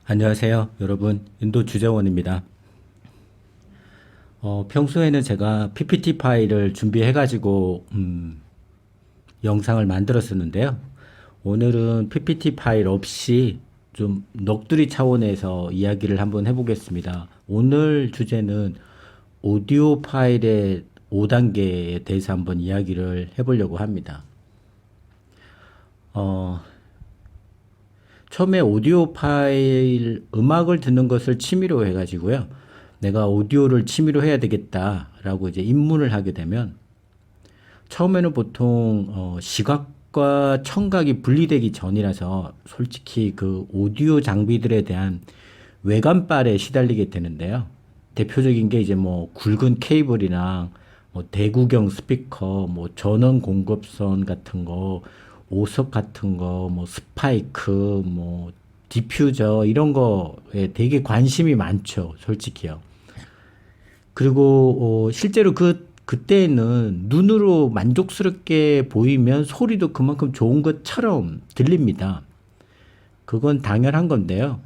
안녕하세요, 여러분. 인도 주재원입니다. 평소에는 제가 PPT 파일을 준비해가지고 영상을 만들었었는데요. 오늘은 PPT 파일 없이 좀 넋두리 차원에서 이야기를 한번 해보겠습니다. 오늘 주제는 오디오 파일의 5단계에 대해서 한번 이야기를 해보려고 합니다. 어, 처음에 오디오 파일 음악을 듣는 것을 취미로 해가지고요. 내가 오디오를 취미로 해야 되겠다라고 이제 입문을 하게 되면 처음에는 보통 시각과 청각이 분리되기 전이라서 솔직히 그 오디오 장비들에 대한 외관빨에 시달리게 되는데요. 대표적인 게 이제 뭐 굵은 케이블이랑 뭐 대구경 스피커, 뭐 전원 공급선 같은 거, 오석 같은 거, 뭐 스파이크, 뭐 디퓨저 이런 거에 되게 관심이 많죠, 솔직히요. 그리고 실제로 그때는 눈으로 만족스럽게 보이면 소리도 그만큼 좋은 것처럼 들립니다. 그건 당연한 건데요.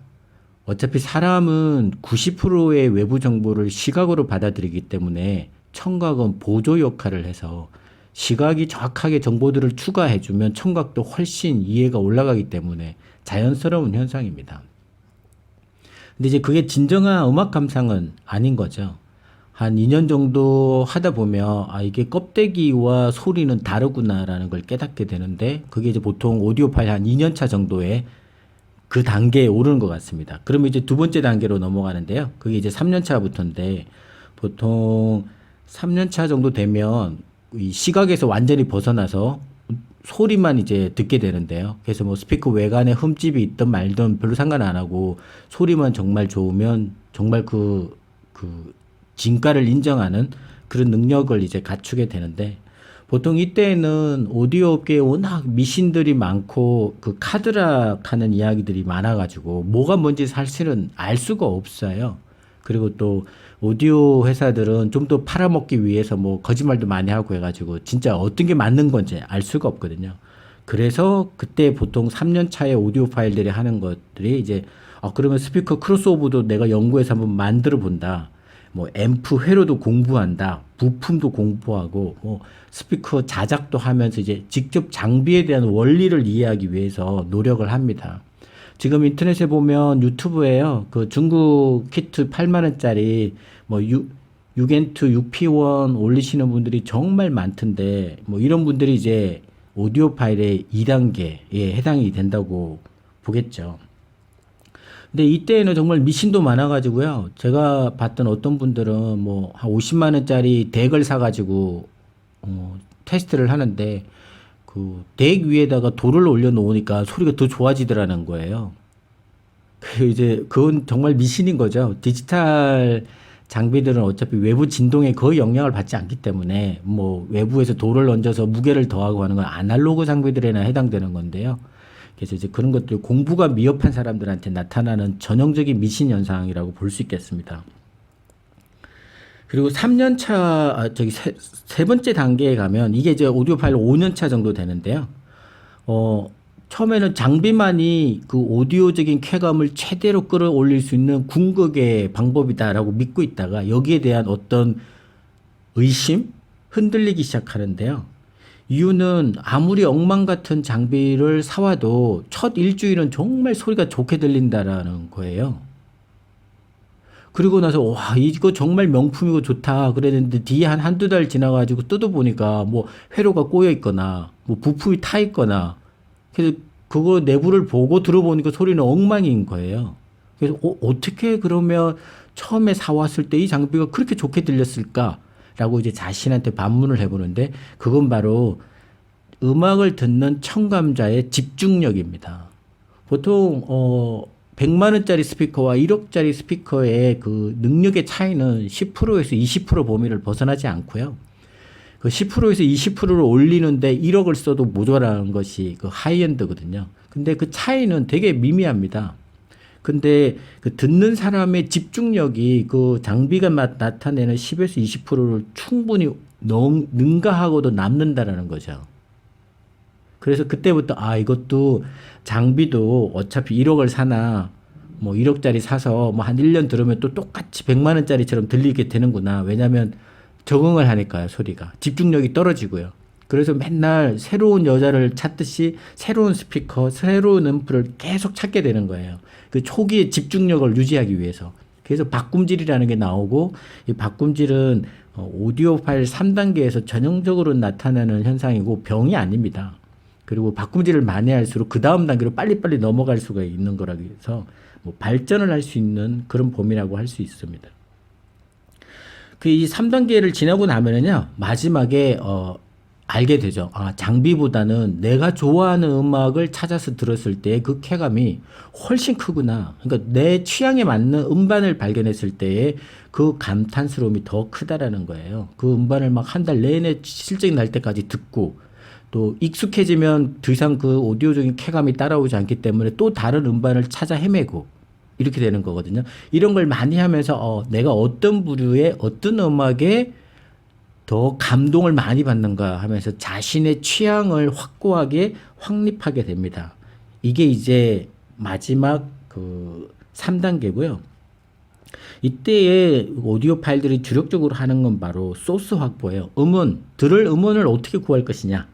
어차피 사람은 90%의 외부 정보를 시각으로 받아들이기 때문에 청각은 보조 역할을 해서 시각이 정확하게 정보들을 추가해주면 청각도 훨씬 이해가 올라가기 때문에 자연스러운 현상입니다. 근데 이제 그게 진정한 음악 감상은 아닌 거죠. 한 2년 정도 하다 보면 아 이게 껍데기와 소리는 다르구나라는 걸 깨닫게 되는데 그게 이제 보통 오디오 파일 한 2년 차 정도에 그 단계에 오르는 것 같습니다. 그러면 이제 두 번째 단계로 넘어가는데요. 그게 이제 3년 차부터인데 보통 3년 차 정도 되면 이 시각에서 완전히 벗어나서 소리만 이제 듣게 되는데요. 그래서 뭐 스피커 외관에 흠집이 있든 말든 별로 상관 안 하고 소리만 정말 좋으면 정말 그 진가를 인정하는 그런 능력을 이제 갖추게 되는데 보통 이때는 오디오 업계에 워낙 미신들이 많고 그 카드락 하는 이야기들이 많아가지고 뭐가 뭔지 사실은 알 수가 없어요. 그리고 또 오디오 회사들은 좀 더 팔아먹기 위해서 뭐 거짓말도 많이 하고 해가지고 진짜 어떤 게 맞는 건지 알 수가 없거든요. 그래서 그때 보통 3년 차에 오디오 파일들이 하는 것들이 이제 그러면 스피커 크로스오버도 내가 연구해서 한번 만들어 본다. 뭐 앰프 회로도 공부한다. 부품도 공부하고 뭐 스피커 자작도 하면서 이제 직접 장비에 대한 원리를 이해하기 위해서 노력을 합니다. 지금 인터넷에 보면 유튜브에요. 그 중국 키트 8만 원짜리 뭐 6엔투 6P1 올리시는 분들이 정말 많던데 뭐 이런 분들이 이제 오디오 파일의 2단계에 해당이 된다고 보겠죠. 근데 이때는 정말 미신도 많아가지고요. 제가 봤던 어떤 분들은 뭐 한 50만 원짜리 덱을 사가지고 테스트를 하는데 그 덱 위에다가 돌을 올려놓으니까 소리가 더 좋아지더라는 거예요. 그 이제 그건 정말 미신인 거죠. 디지털 장비들은 어차피 외부 진동에 거의 영향을 받지 않기 때문에 뭐 외부에서 돌을 얹어서 무게를 더하고 하는 건 아날로그 장비들에나 해당되는 건데요. 그래서 이제 그런 것들 공부가 미흡한 사람들한테 나타나는 전형적인 미신 현상이라고 볼 수 있겠습니다. 그리고 3년 차, 세 번째 단계에 가면 이게 이제 오디오 파일 5년 차 정도 되는데요. 처음에는 장비만이 그 오디오적인 쾌감을 최대로 끌어올릴 수 있는 궁극의 방법이다라고 믿고 있다가 여기에 대한 어떤 의심? 흔들리기 시작하는데요. 이유는 아무리 엉망 같은 장비를 사와도 첫 일주일은 정말 소리가 좋게 들린다라는 거예요. 그리고 나서 와 이거 정말 명품이고 좋다 그랬는데 뒤에 한두 달 지나가지고 뜯어보니까 뭐 회로가 꼬여 있거나 뭐 부품이 타 있거나 그래서 그거 내부를 보고 들어보니까 소리는 엉망인 거예요. 그래서 어떻게 그러면 처음에 사왔을 때 이 장비가 그렇게 좋게 들렸을까라고 이제 자신한테 반문을 해보는데 그건 바로 음악을 듣는 청감자의 집중력입니다. 보통 100만 원짜리 스피커와 1억짜리 스피커의 그 능력의 차이는 10%에서 20% 범위를 벗어나지 않고요. 그 10%에서 20%를 올리는데 1억을 써도 모자라는 것이 그 하이엔드거든요. 근데 그 차이는 되게 미미합니다. 근데 그 듣는 사람의 집중력이 그 장비가 나타내는 10에서 20%를 충분히 능가하고도 남는다라는 거죠. 그래서 그때부터 이것도 장비도 어차피 1억을 사나 뭐 1억짜리 사서 뭐 한 1년 들으면 또 똑같이 100만 원짜리처럼 들리게 되는구나. 왜냐면 적응을 하니까요, 소리가. 집중력이 떨어지고요. 그래서 맨날 새로운 여자를 찾듯이 새로운 스피커, 새로운 앰프를 계속 찾게 되는 거예요. 그 초기의 집중력을 유지하기 위해서. 그래서 바꿈질이라는 게 나오고, 이 바꿈질은 오디오 파일 3단계에서 전형적으로 나타나는 현상이고 병이 아닙니다. 그리고 바꿈질을 많이 할수록 그 다음 단계로 빨리빨리 넘어갈 수가 있는 거라 해서 뭐 발전을 할 수 있는 그런 범위라고 할 수 있습니다. 그 이 3단계를 지나고 나면은요, 마지막에 알게 되죠. 아, 장비보다는 내가 좋아하는 음악을 찾아서 들었을 때 그 쾌감이 훨씬 크구나. 그러니까 내 취향에 맞는 음반을 발견했을 때의 그 감탄스러움이 더 크다라는 거예요. 그 음반을 막 한 달 내내 실적이 날 때까지 듣고 또 익숙해지면 더 이상 그 오디오적인 쾌감이 따라오지 않기 때문에 또 다른 음반을 찾아 헤매고 이렇게 되는 거거든요. 이런 걸 많이 하면서 내가 어떤 부류의 어떤 음악에 더 감동을 많이 받는가 하면서 자신의 취향을 확고하게 확립하게 됩니다. 이게 이제 마지막 그 3단계고요. 이때의 오디오 파일들이 주력적으로 하는 건 바로 소스 확보예요. 들을 음원을 어떻게 구할 것이냐.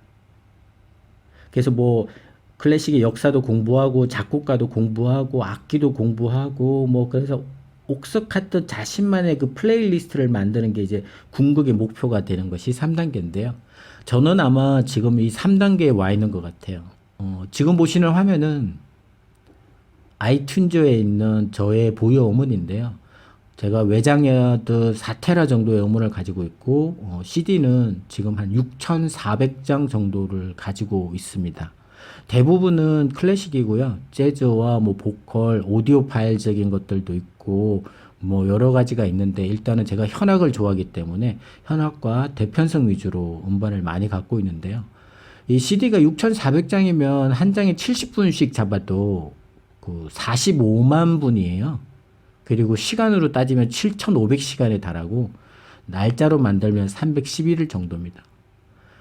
그래서 뭐 클래식의 역사도 공부하고 작곡가도 공부하고 악기도 공부하고 뭐 그래서 옥석같은 자신만의 그 플레이리스트를 만드는 게 이제 궁극의 목표가 되는 것이 3단계인데요. 저는 아마 지금 이 3단계에 와 있는 것 같아요. 지금 보시는 화면은 아이튠즈에 있는 저의 보유 음원인데요. 제가 외장여드 4테라 정도의 음원을 가지고 있고 CD는 지금 한 6,400장 정도를 가지고 있습니다. 대부분은 클래식이고요. 재즈와 뭐 보컬, 오디오 파일적인 것들도 있고 뭐 여러 가지가 있는데 일단은 제가 현악을 좋아하기 때문에 현악과 대편성 위주로 음반을 많이 갖고 있는데요. 이 CD가 6,400장이면 한 장에 70분씩 잡아도 그 45만 분이에요. 그리고 시간으로 따지면 7,500시간에 달하고 날짜로 만들면 311일 정도입니다.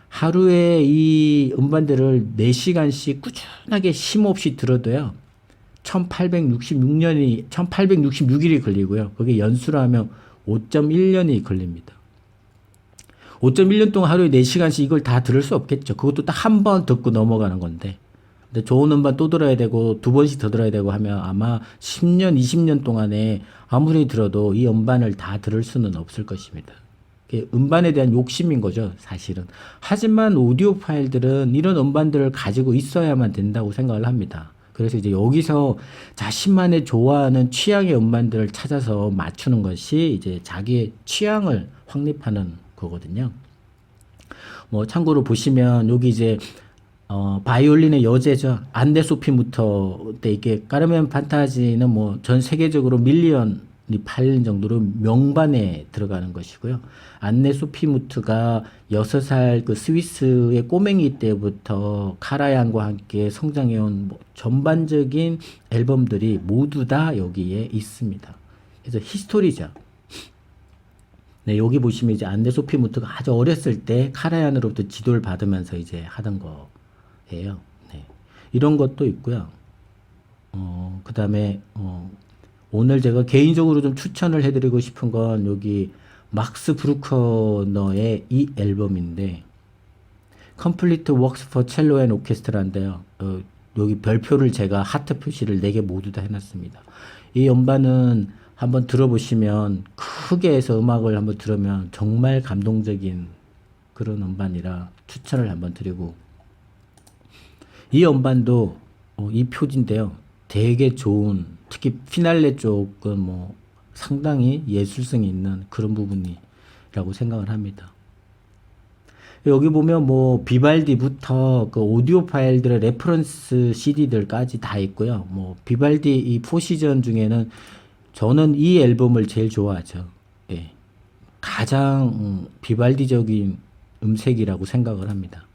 하루에 이 음반들을 4시간씩 꾸준하게 쉼없이 들어도요. 1866일이 걸리고요. 그게 연수로 하면 5.1년이 걸립니다. 5.1년 동안 하루에 4시간씩 이걸 다 들을 수 없겠죠. 그것도 딱 한 번 듣고 넘어가는 건데. 근데 좋은 음반 또 들어야 되고 2번씩 더 들어야 되고 하면 아마 10년, 20년 동안에 아무리 들어도 이 음반을 다 들을 수는 없을 것입니다. 음반에 대한 욕심인 거죠, 사실은. 하지만 오디오 파일들은 이런 음반들을 가지고 있어야만 된다고 생각을 합니다. 그래서 이제 여기서 자신만의 좋아하는 취향의 음반들을 찾아서 맞추는 것이 이제 자기의 취향을 확립하는 거거든요. 뭐 참고로 보시면 여기 이제 바이올린의 여제죠. 안데 소피 무터 때 이게 까르멘 판타지는 뭐 전 세계적으로 밀리언이 팔린 정도로 명반에 들어가는 것이고요. 안네 소피 무트가 6살 그 스위스의 꼬맹이 때부터 카라얀과 함께 성장해온 뭐 전반적인 앨범들이 모두 다 여기에 있습니다. 그래서 히스토리죠. 네, 여기 보시면 이제 안네 소피 무트가 아주 어렸을 때 카라얀으로부터 지도를 받으면서 이제 하던 거예요. 네. 이런 것도 있고요. 그 다음에, 오늘 제가 개인적으로 좀 추천을 해드리고 싶은 건 여기 막스 브루커너의 이 앨범인데 Complete Works for Cello and Orchestra인데요. 여기 별표를 제가 하트 표시를 4개 모두 다 해놨습니다. 이 음반은 한번 들어보시면 크게 해서 음악을 한번 들으면 정말 감동적인 그런 음반이라 추천을 한번 드리고 이 음반도 이 표지인데요. 되게 좋은 특히 피날레 쪽은 뭐 상당히 예술성이 있는 그런 부분이라고 생각을 합니다. 여기 보면 뭐 비발디부터 그 오디오 파일들의 레퍼런스 CD들까지 다 있고요. 뭐 비발디 이 포시전 중에는 저는 이 앨범을 제일 좋아하죠. 예. 가장 비발디적인 음색이라고 생각을 합니다.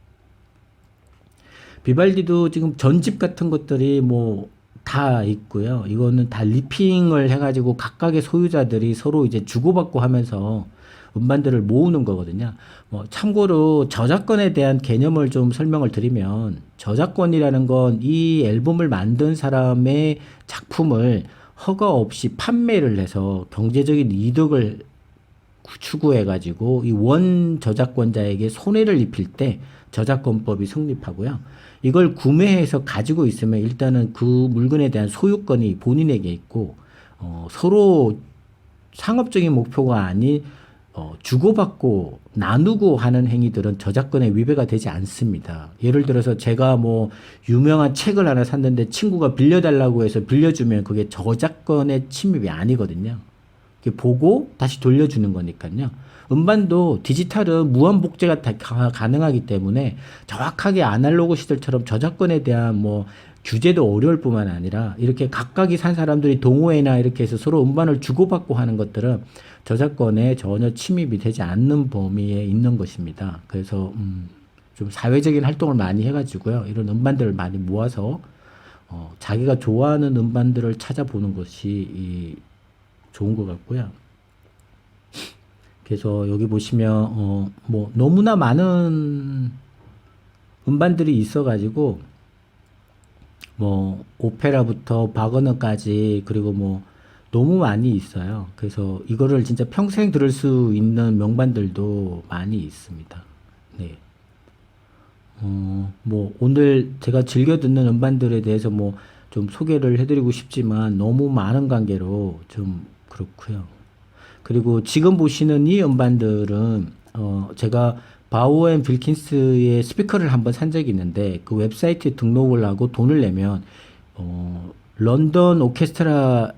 비발디도 지금 전집 같은 것들이 뭐 다 있고요. 이거는 다 리핑을 해가지고 각각의 소유자들이 서로 이제 주고받고 하면서 음반들을 모으는 거거든요. 뭐 참고로 저작권에 대한 개념을 좀 설명을 드리면 저작권이라는 건 이 앨범을 만든 사람의 작품을 허가 없이 판매를 해서 경제적인 이득을 추구해가지고 이 원 저작권자에게 손해를 입힐 때 저작권법이 성립하고요. 이걸 구매해서 가지고 있으면 일단은 그 물건에 대한 소유권이 본인에게 있고, 서로 상업적인 목표가 아닌 주고받고 나누고 하는 행위들은 저작권에 위배가 되지 않습니다. 예를 들어서 제가 뭐 유명한 책을 하나 샀는데 친구가 빌려달라고 해서 빌려주면 그게 저작권의 침입이 아니거든요. 보고 다시 돌려주는 거니까요. 음반도 디지털은 무한 복제가 다 가능하기 때문에 정확하게 아날로그 시절처럼 저작권에 대한 뭐 규제도 어려울 뿐만 아니라 이렇게 각각이 산 사람들이 동호회나 이렇게 해서 서로 음반을 주고받고 하는 것들은 저작권에 전혀 침입이 되지 않는 범위에 있는 것입니다. 그래서 좀 사회적인 활동을 많이 해가지고요. 이런 음반들을 많이 모아서 자기가 좋아하는 음반들을 찾아보는 것이 좋은 것 같고요. 그래서 여기 보시면 뭐 너무나 많은 음반들이 있어가지고 뭐 오페라부터 바그너까지 그리고 뭐 너무 많이 있어요. 그래서 이거를 진짜 평생 들을 수 있는 명반들도 많이 있습니다. 네. 뭐 오늘 제가 즐겨 듣는 음반들에 대해서 뭐 좀 소개를 해드리고 싶지만 너무 많은 관계로 좀 그렇고요. 그리고 지금 보시는 이 음반들은 제가 바우 앤 빌킨스의 스피커를 한번 산 적이 있는데 그 웹사이트에 등록을 하고 돈을 내면 런던 오케스트라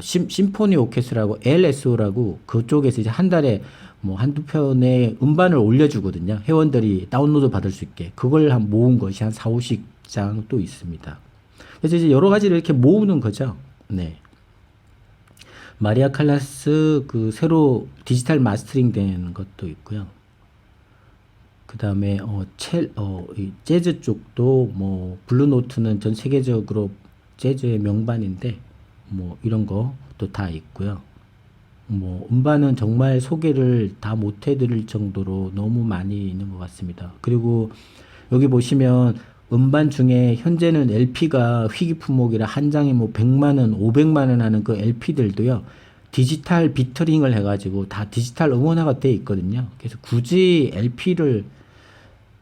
심포니 오케스트라고 LSO라고 그쪽에서 이제 한 달에 뭐 한두 편의 음반을 올려주거든요. 회원들이 다운로드 받을 수 있게. 그걸 한 모은 것이 한 4, 50장 또 있습니다. 그래서 이제 여러 가지를 이렇게 모으는 거죠. 네. 마리아 칼라스 그 새로 디지털 마스터링 된 것도 있고요. 그 다음에 이 재즈 쪽도 뭐 블루노트는 전 세계적으로 재즈의 명반인데 뭐 이런 것도 다 있고요. 뭐 음반은 정말 소개를 다 못 해드릴 정도로 너무 많이 있는 것 같습니다. 그리고 여기 보시면 음반 중에 현재는 LP가 희귀 품목이라 한 장에 뭐 100만 원, 500만 원 하는 그 LP들도요. 디지털 비터링을 해가지고 다 디지털 음원화가 돼 있거든요. 그래서 굳이 LP를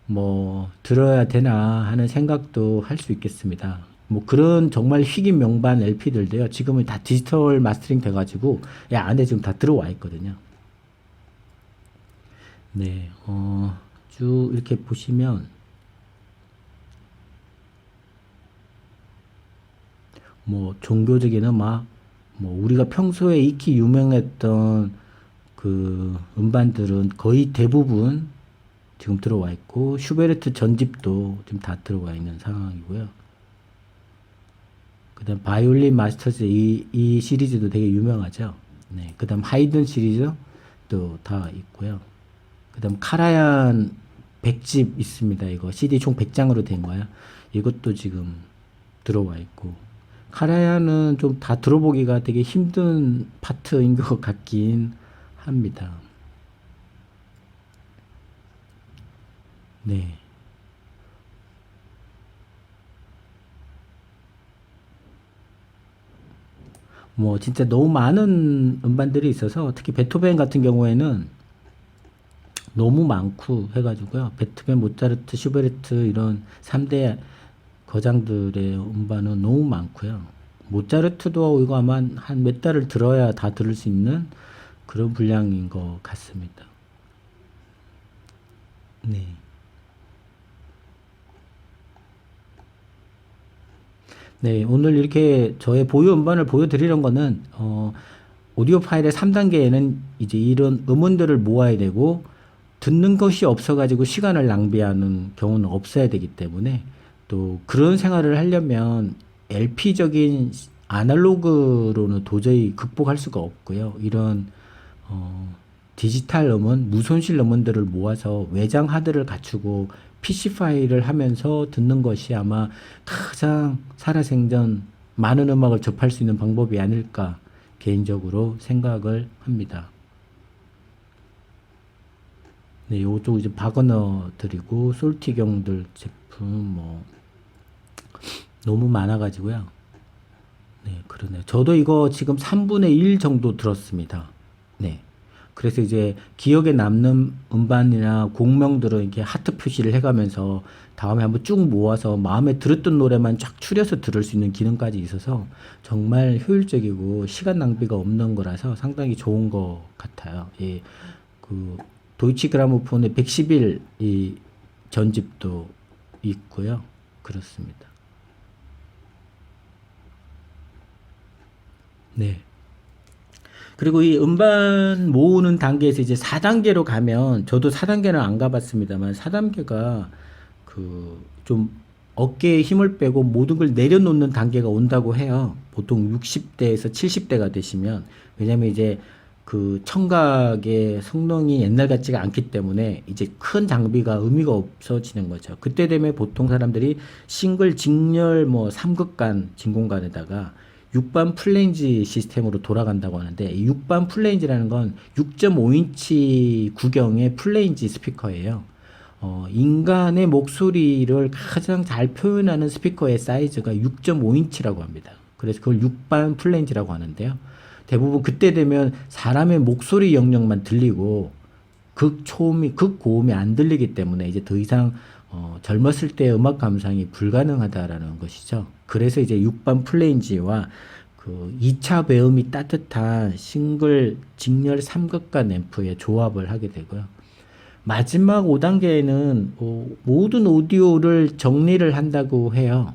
뭐 들어야 되나 하는 생각도 할 수 있겠습니다. 뭐 그런 정말 희귀 명반 LP들도요. 지금은 다 디지털 마스터링 돼가지고 안에 지금 다 들어와 있거든요. 네, 쭉 이렇게 보시면 뭐 종교적인 음악, 뭐 우리가 평소에 익히 유명했던 그 음반들은 거의 대부분 지금 들어와 있고 슈베르트 전집도 지금 다 들어와 있는 상황이고요. 그다음 바이올린 마스터즈 이 시리즈도 되게 유명하죠. 네, 그다음 하이든 시리즈도 다 있고요. 그다음 카라얀 100집 있습니다. 이거 CD 총 100장으로 된 거야. 이것도 지금 들어와 있고. 카라얀은 좀 다 들어보기가 되게 힘든 파트인 것 같긴 합니다. 네. 뭐 진짜 너무 많은 음반들이 있어서 특히 베토벤 같은 경우에는 너무 많고 해가지고요. 베토벤, 모차르트, 슈베르트 이런 3대 거장들의 음반은 너무 많고요. 모차르트도 이거 아마 한 몇 달을 들어야 다 들을 수 있는 그런 분량인 것 같습니다. 네. 네, 오늘 이렇게 저의 보유 음반을 보여드리는 거는, 오디오 파일의 3단계에는 이제 이런 음원들을 모아야 되고, 듣는 것이 없어가지고 시간을 낭비하는 경우는 없어야 되기 때문에, 또 그런 생활을 하려면 LP적인 아날로그로는 도저히 극복할 수가 없고요. 이런, 디지털 음원, 무손실 음원들을 모아서 외장 하드를 갖추고 PC 파일을 하면서 듣는 것이 아마 가장 살아생전 많은 음악을 접할 수 있는 방법이 아닐까 개인적으로 생각을 합니다. 네, 요쪽 이제 바그너들이고 솔티경들 제품 뭐 너무 많아가지고요. 네, 그러네요. 저도 이거 지금 3분의 1 정도 들었습니다. 네. 그래서 이제 기억에 남는 음반이나 곡명들은 이렇게 하트 표시를 해가면서 다음에 한번 쭉 모아서 마음에 들었던 노래만 쫙 추려서 들을 수 있는 기능까지 있어서 정말 효율적이고 시간 낭비가 없는 거라서 상당히 좋은 것 같아요. 예, 그 도이치 그라모폰의 110일 이 전집도 있고요. 그렇습니다. 네. 그리고 이 음반 모으는 단계에서 이제 4단계로 가면 저도 4단계는 안 가봤습니다만 4단계가 그 좀 어깨에 힘을 빼고 모든 걸 내려놓는 단계가 온다고 해요. 보통 60대에서 70대가 되시면 왜냐면 이제 그 청각의 성능이 옛날 같지가 않기 때문에 이제 큰 장비가 의미가 없어지는 거죠. 그때 되면 보통 사람들이 싱글 직렬 뭐 3극간 진공관에다가 6반 플레인지 시스템으로 돌아간다고 하는데 이 6반 플레인지라는 건 6.5인치 구경의 플레인지 스피커예요. 인간의 목소리를 가장 잘 표현하는 스피커의 사이즈가 6.5인치라고 합니다. 그래서 그걸 6반 플레인지라고 하는데요. 대부분 그때 되면 사람의 목소리 영역만 들리고 극초음이 극고음이 안 들리기 때문에 이제 더 이상 젊었을 때 음악 감상이 불가능하다라는 것이죠. 그래서 이제 6반 플레인지와 그 2차 배음이 따뜻한 싱글 직렬 3극간 앰프의 조합을 하게 되고요. 마지막 5단계에는 모든 오디오를 정리를 한다고 해요.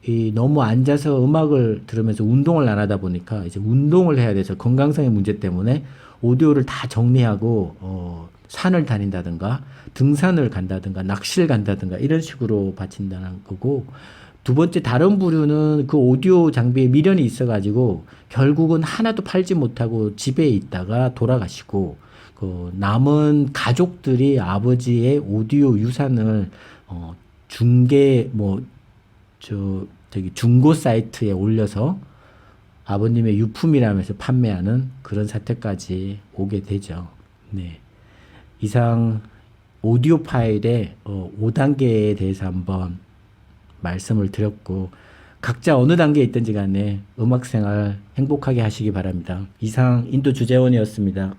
이 너무 앉아서 음악을 들으면서 운동을 안 하다 보니까 이제 운동을 해야 돼서 건강상의 문제 때문에 오디오를 다 정리하고 산을 다닌다든가 등산을 간다든가 낚시를 간다든가 이런 식으로 바친다는 거고 두 번째 다른 부류는 그 오디오 장비에 미련이 있어가지고 결국은 하나도 팔지 못하고 집에 있다가 돌아가시고 그 남은 가족들이 아버지의 오디오 유산을 중개 뭐 저기 중고 사이트에 올려서 아버님의 유품이라면서 판매하는 그런 사태까지 오게 되죠. 네. 이상 오디오 파일의 5단계에 대해서 한번 말씀을 드렸고 각자 어느 단계에 있든지 간에 음악 생활 행복하게 하시기 바랍니다. 이상 인도 주재원이었습니다.